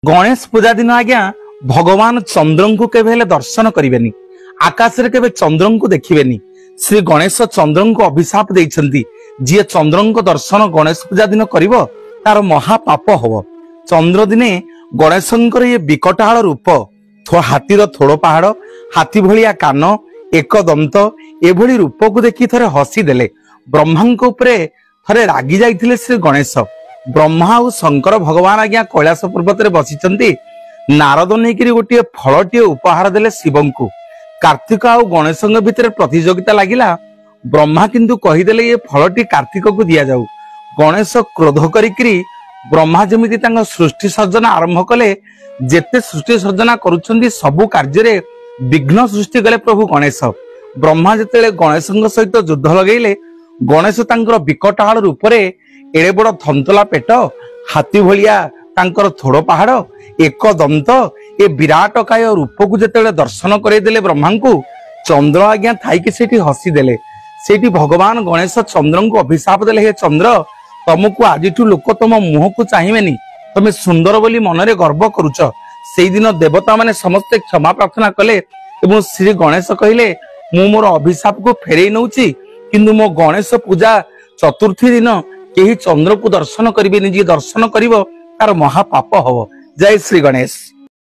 गणेश पूजा दिन आज्ञा भगवान चंद्र को केवे दर्शन करेनि आकाश रे केवे चंद्र को देखिबेनि। श्री गणेश चंद्र को अभिशाप देइछंती जी चंद्र को दर्शन गणेश पूजा दिन करिवो तार महापाप हव। चंद्र दिने गणेशंकर ये विकटाल रूप हाथीर थोड़ पहाड़ हाथी भलिया कान एक दंत एभली रूप को देखि थरे हसी देले। ब्रह्मा उपरे थरे रागी जाइथिले श्री गणेश। ब्रह्मा और शंकर भगवान आज्ञा कैलाश पर्वत रे बसिचंती नारद नेकिरी गोटे फलटीए उपहार देले शिवं को। कार्तिक आ गणेश भितर प्रतियोगिता लागिला। ब्रह्मा किंतु कहीदेले ये फलटी कार्तिक को दिया जाऊ। गणेश क्रोध करिकरी ब्रह्मा जमिति तांग सृष्टि सर्जना आरंभ कले। जेते सृष्टि सर्जना करुछंती सबु कार्य रे विघ्न सृष्टि कले प्रभु गणेश। ब्रह्मा जेतेले गणेशଙ୍କ सहित युद्ध लगेइले गणेश तांकर विकटाल रूप रे एड़े बड़ थंतला पेट हाथी भलिया तांकर थोड़ पहाड़ एक दंत ए विराट काय रूप को जेतेले दर्शन करे देले ब्रह्मा को चंद्र आज्ञा थाई सेठी हसी देले। सेठी भगवान गणेश चंद्र को अभिशाप देले हे चंद्र तुमको आजिठू लोक तुम मुह को चाहिबेनी तुम सुंदर बोली मनरे गर्व करुच। सेई दिन देवता माने समस्त क्षमा प्रार्थना कले एवं श्री गणेश कहिले मु मोर अभिशाप को फेरई नउची किंतु मो गणेश पूजा चतुर्थी दिन केही चंद्र को दर्शन करिबेनी। जे दर्शन करिवो तार महापाप हव। जय श्री गणेश।